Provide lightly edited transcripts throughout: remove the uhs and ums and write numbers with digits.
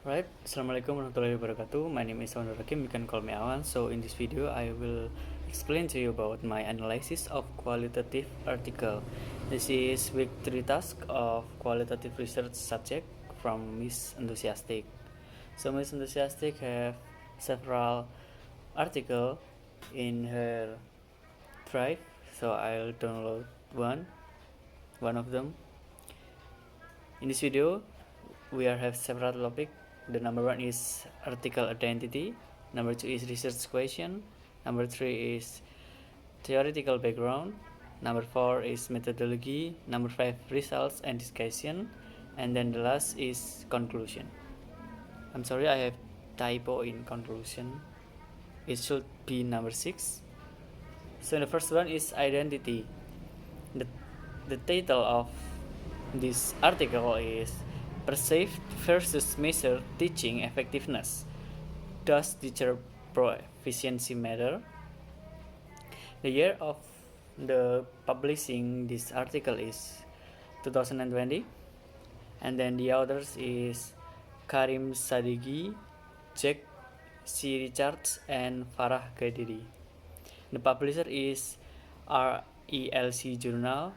Right, Assalamualaikum warahmatullahi wabarakatuh. My name is Awan Rakim, you can call me Awan. So in this video, I will explain to you about my analysis of qualitative article. This is week 3 task of qualitative research subject from Miss Enthusiastic. So Miss Enthusiastic have several article in her drive. So I'll download one of them. In this video, we have several topics. The number one is article identity, number two is research question, number three is theoretical background, number four is methodology, number five results and discussion, and then the last is conclusion. I'm sorry, I have typo in conclusion. It should be number 6. So the first one is identity. The, the title of this article is Perceived versus Measured Teaching Effectiveness. Does teacher proficiency matter? The year of the publishing this article is 2020, and then the authors is Karim Sadeghi, Jack C. Richards, and Farah Gadiri. The publisher is RELC Journal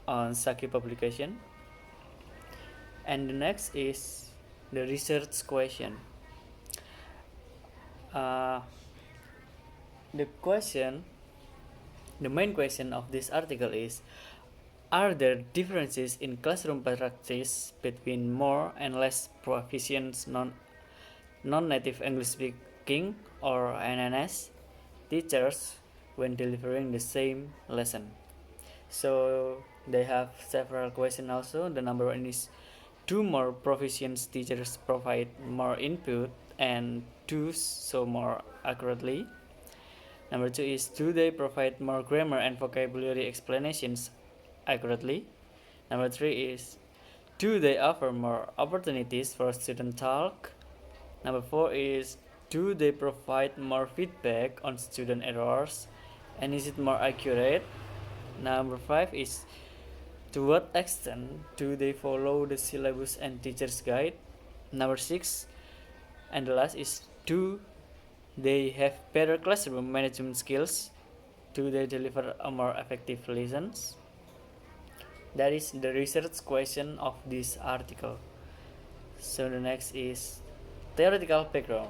on Saki Publication. And the next is the research question. The main question of this article is: are there differences in classroom practice between more and less proficient non-native English speaking or NNS teachers when delivering the same lesson? So they have several questions also. The number one is: do more proficient teachers provide more input and do so more accurately? Number two is: do they provide more grammar and vocabulary explanations accurately? Number three is: do they offer more opportunities for student talk? Number four is: do they provide more feedback on student errors and is it more accurate? Number five is: to what extent do they follow the syllabus and teacher's guide? Number 6 and the last is: do they have better classroom management skills? Do they deliver a more effective lessons? That is the research question of this article. So the next is theoretical background.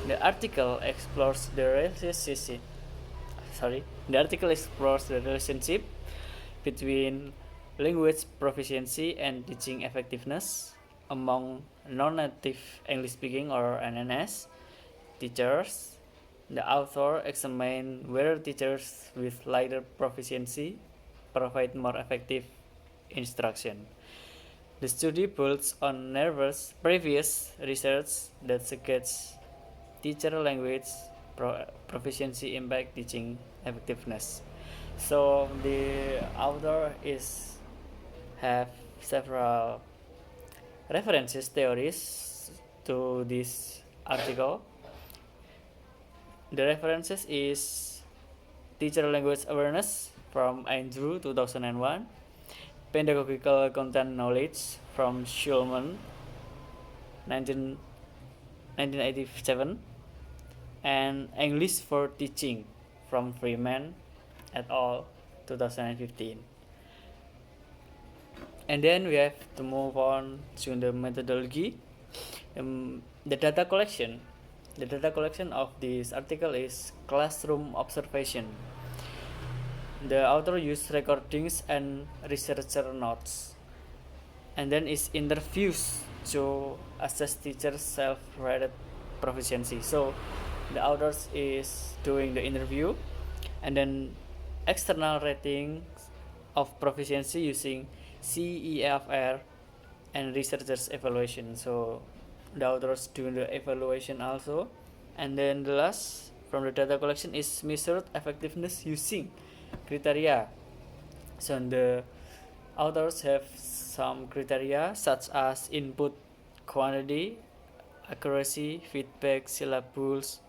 The article explores the relationship between language proficiency and teaching effectiveness among non-native English speaking or NNS teachers. The author examined whether teachers with lighter proficiency provide more effective instruction. The study builds on previous research that suggests teacher language proficiency impact teaching effectiveness. So the author have several references theories to this article. The references is Teacher Language Awareness from Andrew 2001, Pedagogical Content Knowledge from Schulman 1987, and English for Teaching from Freeman et al. 2015. And then we have to move on to the methodology. The data collection of this article is classroom observation. The author used recordings and researcher notes, and then is interviews to assess teachers' self-rated proficiency. So the author is doing the interview, and then external ratings of proficiency using CEFR and researchers evaluation. So the authors doing the evaluation also. And then the last from the data collection is measured effectiveness using criteria. So the authors have some criteria such as input quantity, accuracy, feedback, syllabus,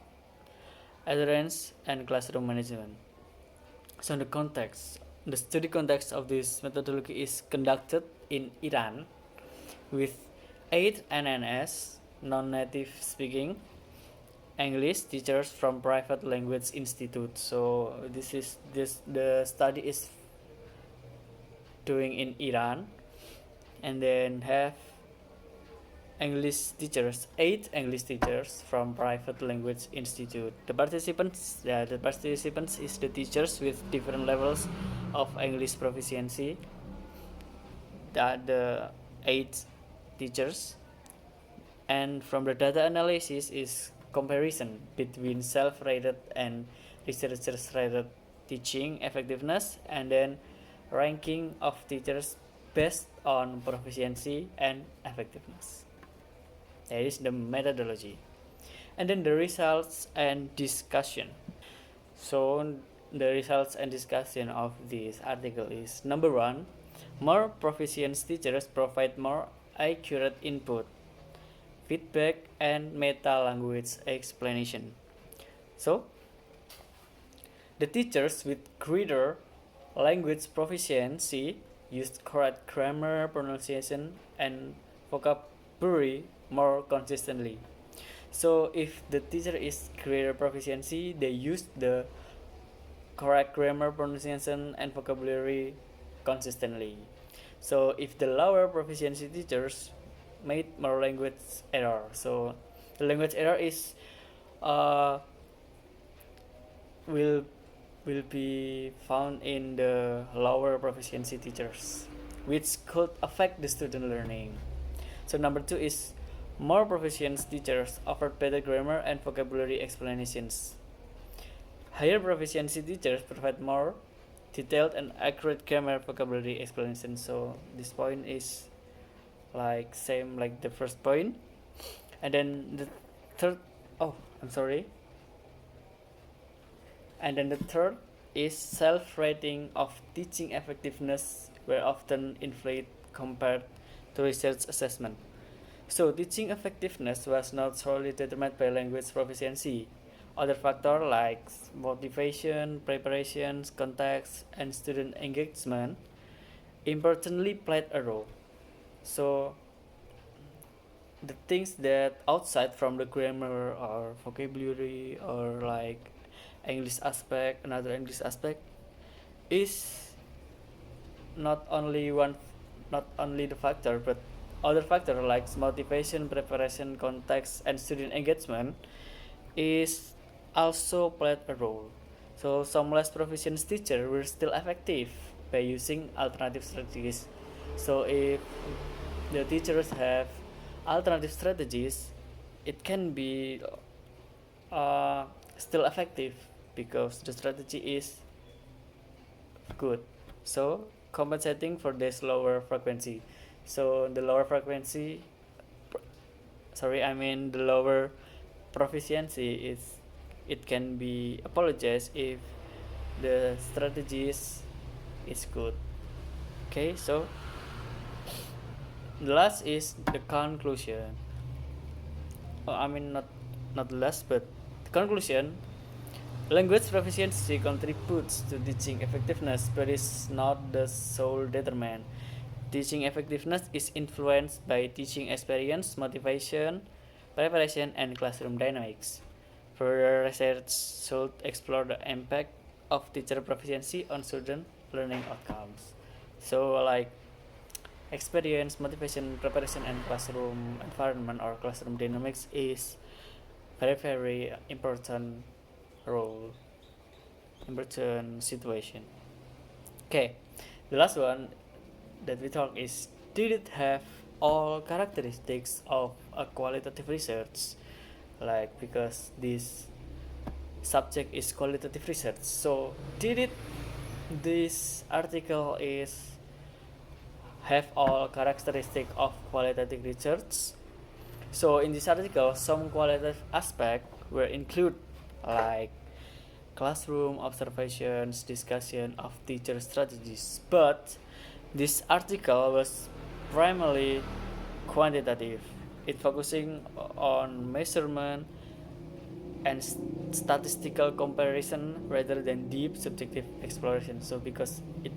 adherence, and classroom management. So the study context of this methodology is conducted in Iran with 8 NNS, non-native speaking English teachers from private language institute. So this the study is doing in Iran, and then have English teachers, 8 English teachers from private language institute. The participants is the teachers with different levels of English proficiency. The 8 teachers, and from the data analysis is comparison between self-rated and researchers rated teaching effectiveness, and then ranking of teachers based on proficiency and effectiveness. That is the methodology. And then the results and discussion. So the results and discussion of this article is: number one, more proficient teachers provide more accurate input, feedback, and meta language explanation. So the teachers with greater language proficiency used correct grammar, pronunciation, and vocabulary more consistently. So if the teacher is greater proficiency, they use the correct grammar, pronunciation, and vocabulary consistently. So if the lower proficiency teachers made more language error, so the language error is uh, will will be found in the lower proficiency teachers, which could affect the student learning. So number two is more proficient teachers offer better grammar and vocabulary explanations. Higher proficiency teachers provide more detailed and accurate grammar vocabulary explanation. So this point is like same like the first point. And then the third, oh, I'm sorry. And then the third is self-rating of teaching effectiveness were often inflated compared to research assessment. So teaching effectiveness was not solely determined by language proficiency. Other factors like motivation, preparations, context, and student engagement importantly played a role. So the things that outside from the grammar or vocabulary or like English aspect, another English aspect is not only one, not only the factor, but other factor like motivation, preparation, context, and student engagement is also played a role. So some less proficient teachers were still effective by using alternative strategies. So if the teachers have alternative strategies, it can be uh, still effective because the strategy is good. So compensating for this lower frequency. So the lower frequency, the lower proficiency is, it can be apologized if the strategies is good. Okay, so the last is the conclusion. Not last, but the conclusion. Language proficiency contributes to teaching effectiveness, but is not the sole determinant. Teaching effectiveness is influenced by teaching experience, motivation, preparation, and classroom dynamics. Further research should explore the impact of teacher proficiency on student learning outcomes. So, like experience, motivation, preparation, and classroom environment or classroom dynamics is very important role, important situation. Okay, the last one that we talk is, did it have all characteristics of a qualitative research? Like because this subject is qualitative research, so did it this article is have all characteristics of qualitative research? So in this article, some qualitative aspects were included, like classroom observations, discussion of teacher strategies. But this article was primarily quantitative. It focusing on measurement and statistical comparison rather than deep subjective exploration. So because it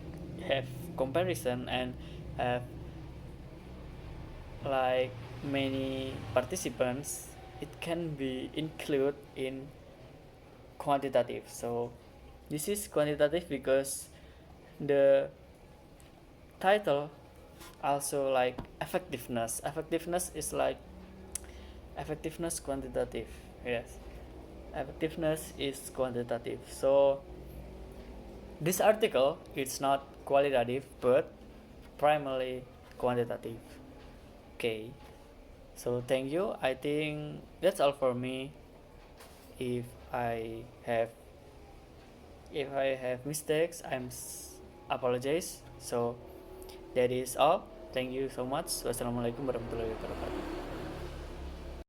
have comparison and have like many participants, it can be included in quantitative. So this is quantitative because the title also like effectiveness is like effectiveness quantitative. Yes, effectiveness is quantitative. So this article it's not qualitative but primarily quantitative. Okay, so thank you. I think that's all for me. if i have if I have mistakes, apologize. So that is all. Thank you so much. Wassalamualaikum warahmatullahi wabarakatuh.